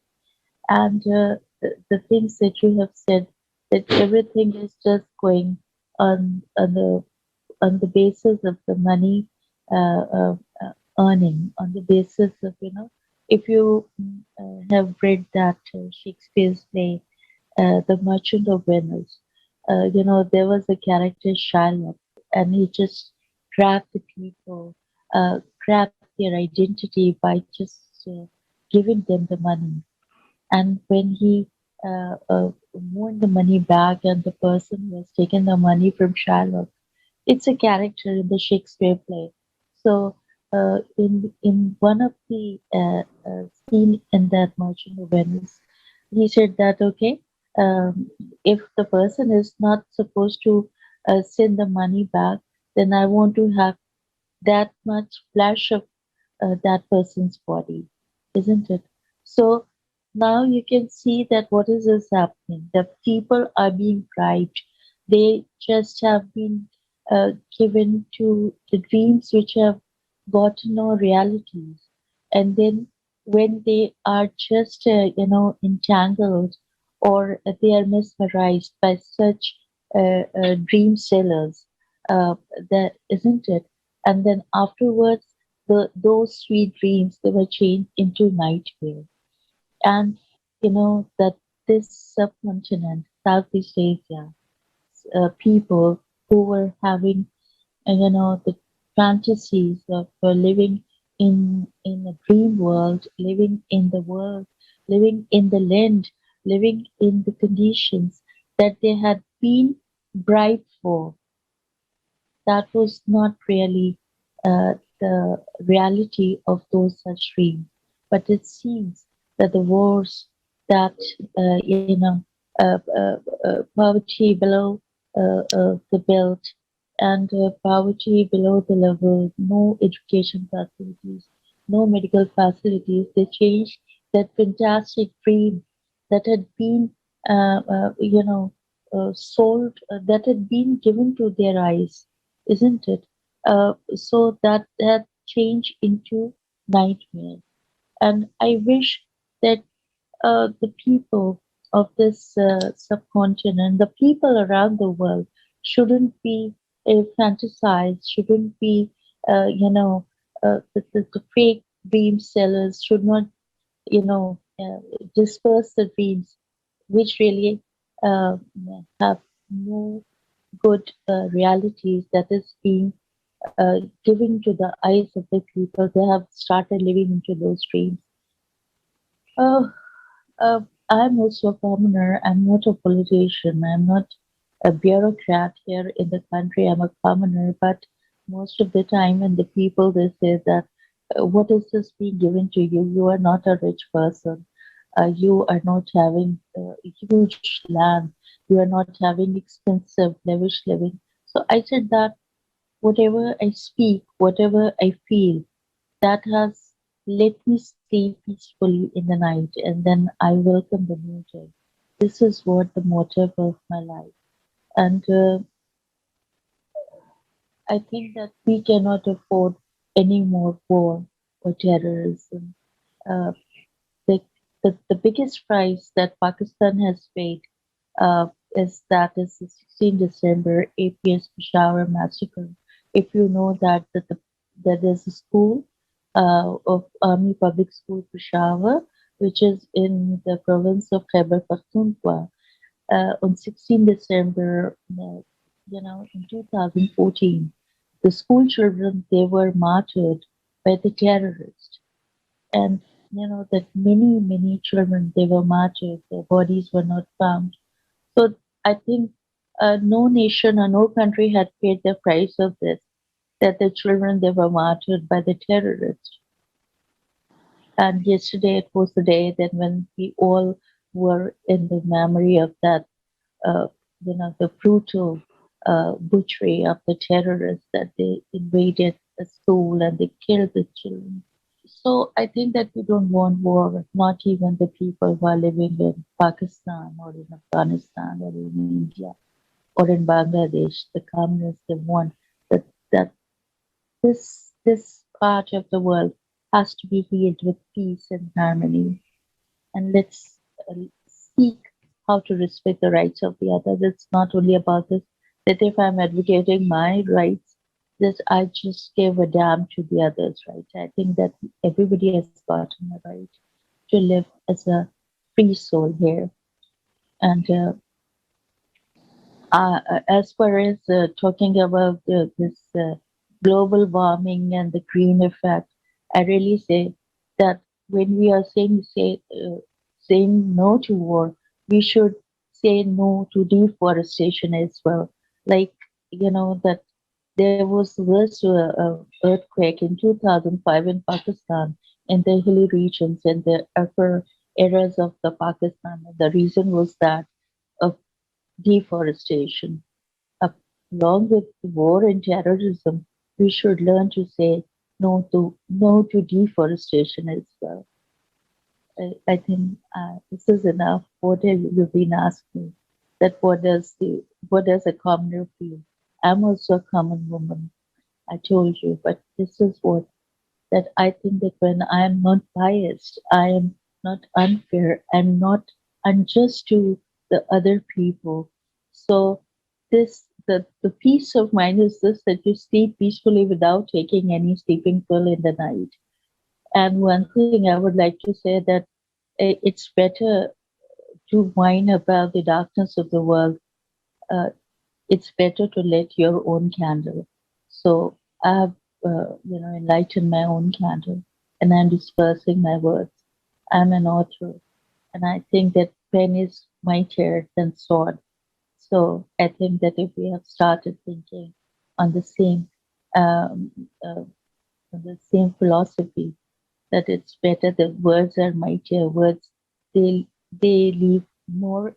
And the things that you have said, that everything is just going on the basis of the money earning, on the basis of, if you have read that Shakespeare's play, The Merchant of Venice, there was a character Shylock, and he just grabbed the people, grabbed their identity by just giving them the money. And when he won the money back, and the person who has taken the money from Shylock, it's a character in the Shakespeare play. So in one of the scene in that Merchant of Venice, he said that okay, if the person is not supposed to send the money back, then I want to have that much flesh of that person's body, isn't it? So now you can see that what is happening. The people are being bribed. They just have been given to the dreams which have got no realities. And then when they are just, entangled, or they are mesmerized by such dream sellers, that isn't it? And then afterwards, those sweet dreams they were changed into nightmare. And that this subcontinent, Southeast Asia, people who were having the fantasies of living in a dream world, living in the world, living in the land, living in the conditions that they had been bribed for, that was not really the reality of those such dreams. But it seems that the wars that, poverty below the belt, and poverty below the level, no education facilities, no medical facilities, they changed that fantastic dream that had been, uh, uh, you know, sold, that had been given to their eyes, isn't it? So that changed into nightmare. And I wish that the people of this subcontinent, the people around the world, shouldn't be fantasized, shouldn't be, the fake dream sellers should not, disperse the dreams, which really uh, have no good realities that is being given to the eyes of the people. They have started living into those dreams. Oh, I'm also a commoner. I'm not a politician. I'm not a bureaucrat here in the country. I'm a commoner. But most of the time, when the people they say that, what is this being given to you? You are not a rich person. You are not having huge land. You are not having expensive, lavish living. So I said that whatever I speak, whatever I feel, that has let me sleep peacefully in the night, and then I welcome the new day. This is what the motive of my life. And I think that we cannot afford any more war or terrorism. Uh, the, the biggest price that Pakistan has paid is the 16 December APS Peshawar massacre. If you know that there's a school of Army Public School Peshawar, which is in the province of Khyber Pakhtunkhwa, on 16 December, in 2014, the school children they were martyred by the terrorists, and that many children they were martyred. Their bodies were not found. So I think no nation or no country had paid the price of this, that the children they were martyred by the terrorists. And yesterday it was the day that when we all were in the memory of that, uh, the brutal butchery of the terrorists, that they invaded a school and they killed the children. So I think that we don't want war, not even the people who are living in Pakistan or in Afghanistan or in India or in Bangladesh, the communists, they want that this part of the world has to be healed with peace and harmony. And let's seek how to respect the rights of the others. It's not only about this, that if I'm advocating my rights, that I just give a damn to the others' rights. I think that everybody has gotten a right to live as a free soul here. And as far as talking about this global warming and the green effect, I really say that when we are saying no to war, we should say no to deforestation as well. Like that there was the worst earthquake in 2005 in Pakistan in the hilly regions in the upper areas of the Pakistan. The reason was that of deforestation. Along with war and terrorism, we should learn to say no to deforestation as well. I think this is enough. What have you been asking? That what does a commoner feel? I'm also a common woman. I told you, but this is what that I think that when I am not biased, I am not unfair, I'm not unjust to the other people. So the peace of mind is this, that you sleep peacefully without taking any sleeping pill in the night. And one thing I would like to say that it's better to whine about the darkness of the world. Uh, it's better to light your own candle. So I have, enlightened my own candle, and I'm dispersing my words. I'm an author, and I think that pen is mightier than sword. So I think that if we have started thinking on um, uh, on the same philosophy, that it's better that words are mightier. Words they leave more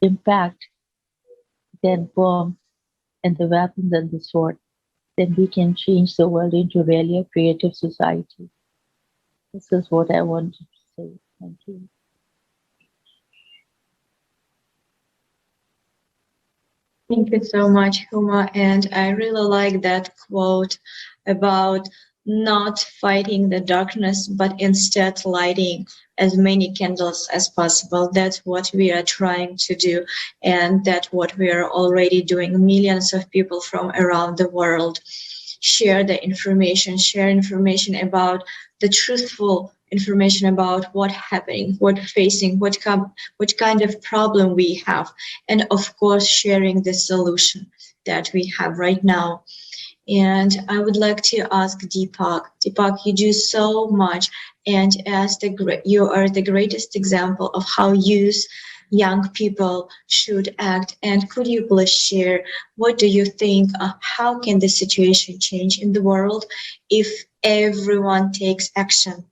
impact than bombs and the weapons and the sword, then we can change the world into really a creative society. This is what I wanted to say. Thank you. Thank you so much, Huma. And I really like that quote about not fighting the darkness, but instead lighting as many candles as possible. That's what we are trying to do. And that's what we are already doing. Millions of people from around the world share information about the truthful information about what happening, what facing, what kind of problem we have, and of course sharing the solution that we have right now. And I would like to ask Deepak. Deepak, you do so much, and you are the greatest example of how young people should act. And could you please share what do you think? How can the situation change in the world if everyone takes action?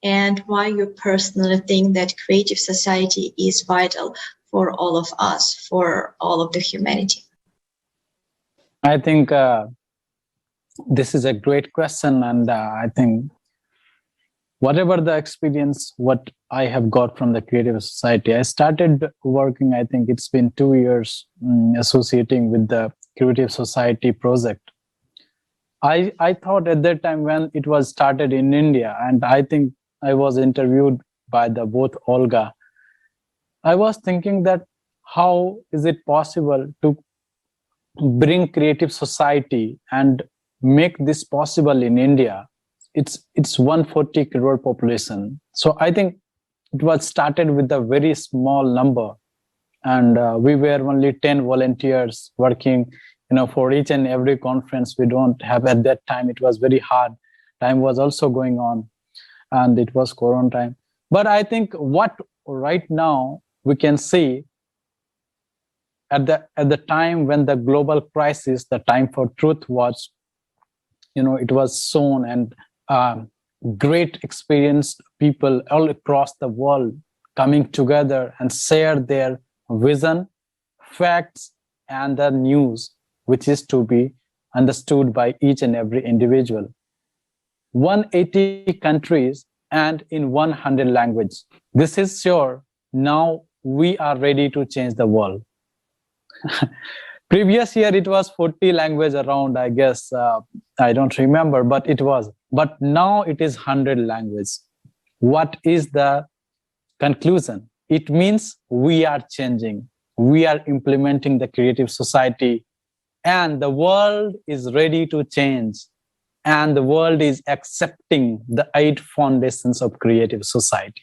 And why you personally think that creative society is vital for all of us, for all of the humanity? I think this is a great question, and I think whatever the experience, what I have got from the creative society, I started working, I think it's been 2 years associating with the creative society project. I thought at that time when it was started in India, and I think I was interviewed by both Olga, I was thinking that how is it possible to bring creative society and make this possible in India? It's 140 crore population. So I think it was started with a very small number, and we were only 10 volunteers working, for each and every conference. We don't have at that time. It was very hard. Time was also going on, and it was Corona time. But I think what right now we can see at the time when the global crisis, the time for truth was, it was shown, and great experienced people all across the world coming together and share their vision, facts, and the news, which is to be understood by each and every individual. 180 countries and in 100 languages. This is sure now we are ready to change the world. Previous year it was 40 language around, I guess. I don't remember, but it was. But now it is 100 language. What is the conclusion? It means we are changing. We are implementing the creative society, and the world is ready to change. And the world is accepting the 8 foundations of creative society.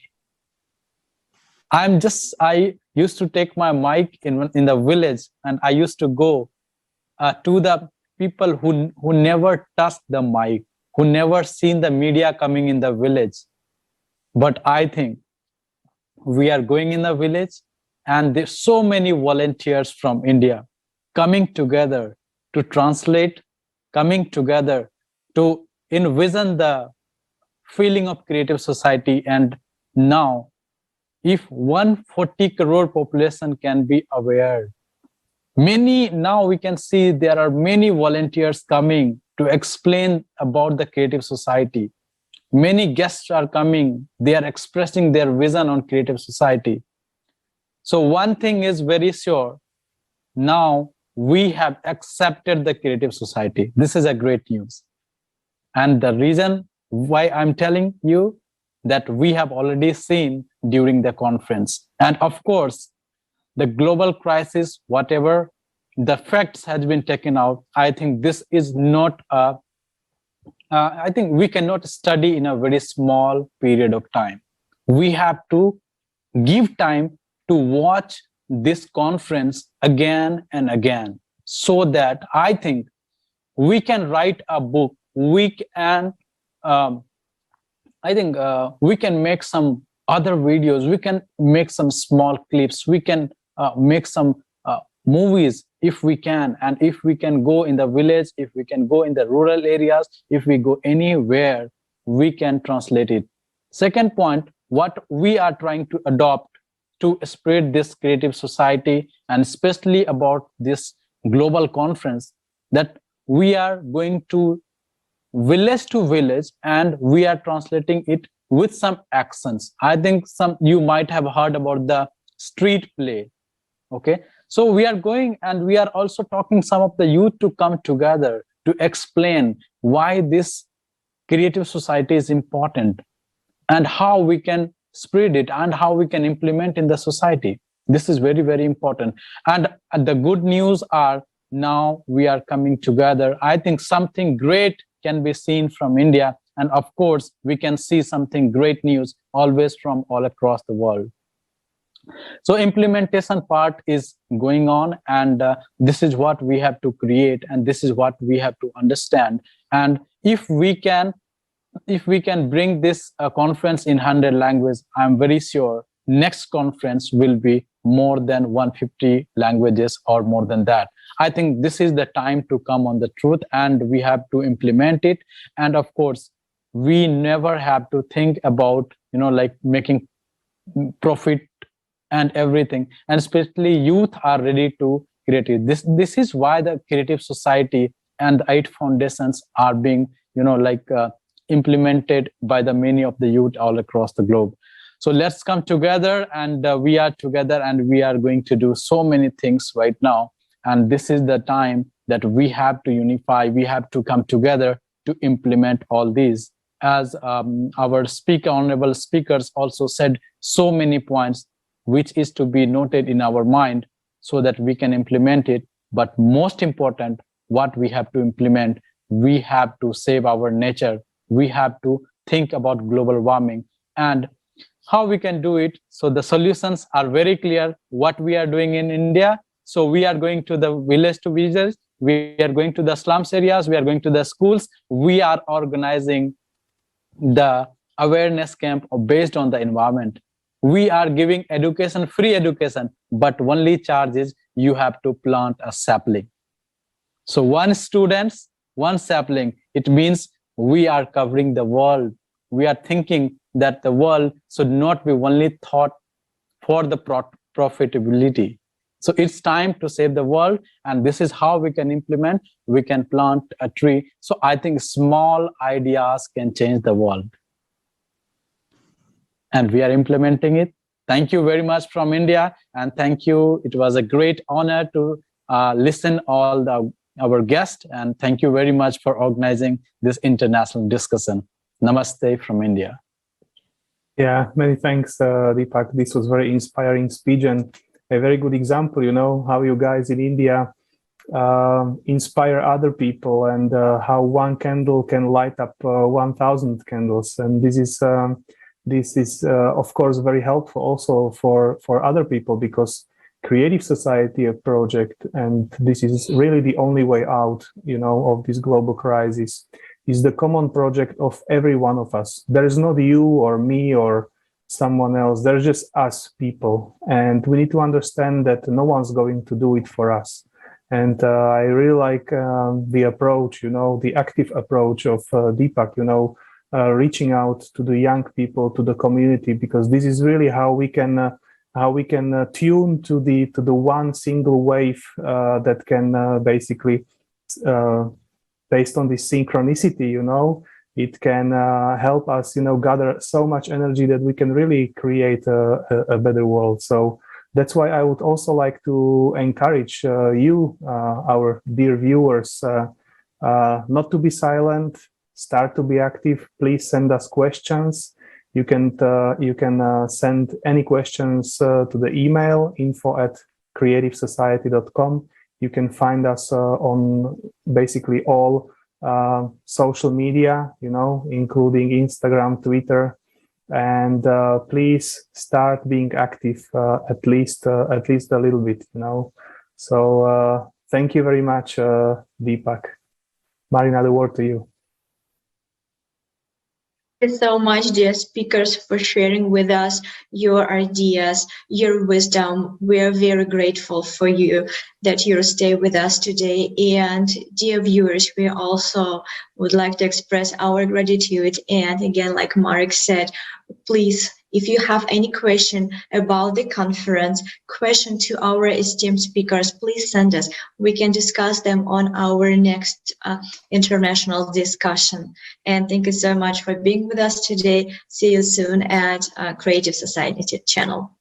I used to take my mic in the village, and I used to go to the people who never touched the mic, who never seen the media coming in the village. But I think we are going in the village, and there's so many volunteers from India coming together to translate, coming together to envision the feeling of creative society. And now, if 140 crore population can be aware, now we can see there are many volunteers coming to explain about the creative society. Many guests are coming, they are expressing their vision on creative society. So one thing is very sure, now we have accepted the creative society. This is a great news. And the reason why I'm telling you that we have already seen during the conference. And of course, the global crisis, whatever the facts has been taken out, I think this is not I think we cannot study in a very small period of time. We have to give time to watch this conference again and again, so that I think we can write a book. We can, I think we can make some other videos. We can make some small clips. We can make some movies if we can. And if we can go in the village, if we can go in the rural areas, if we go anywhere, we can translate it. Second point, what we are trying to adopt to spread this creative society, and especially about this global conference, that we are going to village, and we are translating it with some accents. I think you might have heard about the street play. Okay, So we are going, and we are also talking some of the youth to come together to explain why this creative society is important and how we can spread it and how we can implement in the society. This is very, very important. And the good news are now we are coming together. I think something great can be seen from India. And of course, we can see something great news always from all across the world. So implementation part is going on, and this is what we have to create, and this is what we have to understand. And if we can bring this conference in 100 languages, I'm very sure next conference will be more than 150 languages or more than that. I think this is the time to come on the truth, and we have to implement it. And of course, we never have to think about, like making profit and everything. And especially youth are ready to create it. This is why the Creative Society and the 8 foundations are being, implemented by the many of the youth all across the globe. So let's come together, and we are together, and we are going to do so many things right now. And this is the time that we have to unify. We have to come together to implement all these. As our honorable speakers also said, so many points which is to be noted in our mind so that we can implement it. But most important, what we have to implement, we have to save our nature. We have to think about global warming and how we can do it. So the solutions are very clear, what we are doing in India. So we are going to the village to villages, we are going to the slums areas, we are going to the schools, we are organizing the awareness camp based on the environment. We are giving education, free education, but only charge is you have to plant a sapling. So one student, one sapling, it means we are covering the world. We are thinking that the world should not be only thought for the profitability. So it's time to save the world, and this is how we can implement. We can plant a tree. So I think small ideas can change the world. And we are implementing it. Thank you very much from India, and thank you. It was a great honor to listen all our guests, and thank you very much for organizing this international discussion. Namaste from India. Yeah, many thanks, Deepak. This was very inspiring speech and a very good example, how you guys in India inspire other people, and how one candle can light up 1,000 candles. And this is of course very helpful also for other people, because Creative Society a project, and this is really the only way out, of this global crisis, is the common project of every one of us. There is not you or me or someone else. There's just us people, and we need to understand that no one's going to do it for us. And I really like the approach, the active approach of Deepak, reaching out to the young people, to the community, because this is really how we can tune to the one single wave that can basically, based on this synchronicity, it can help us, gather so much energy that we can really create a better world. So that's why I would also like to encourage you, our dear viewers, not to be silent, start to be active. Please send us questions. You can send any questions to the email info@creativesociety.com. You can find us on basically all social media, including Instagram, Twitter, and please start being active at least a little bit, So thank you very much, Deepak. Marina, the word to you. Thank you so much, dear speakers, for sharing with us your ideas, your wisdom. We are very grateful for you that you stay with us today. And dear viewers, we also would like to express our gratitude. And again, like Marek said, please, if you have any question about the conference, question to our esteemed speakers, please send us. We can discuss them on our next international discussion. And thank you so much for being with us today. See you soon at Creative Society channel.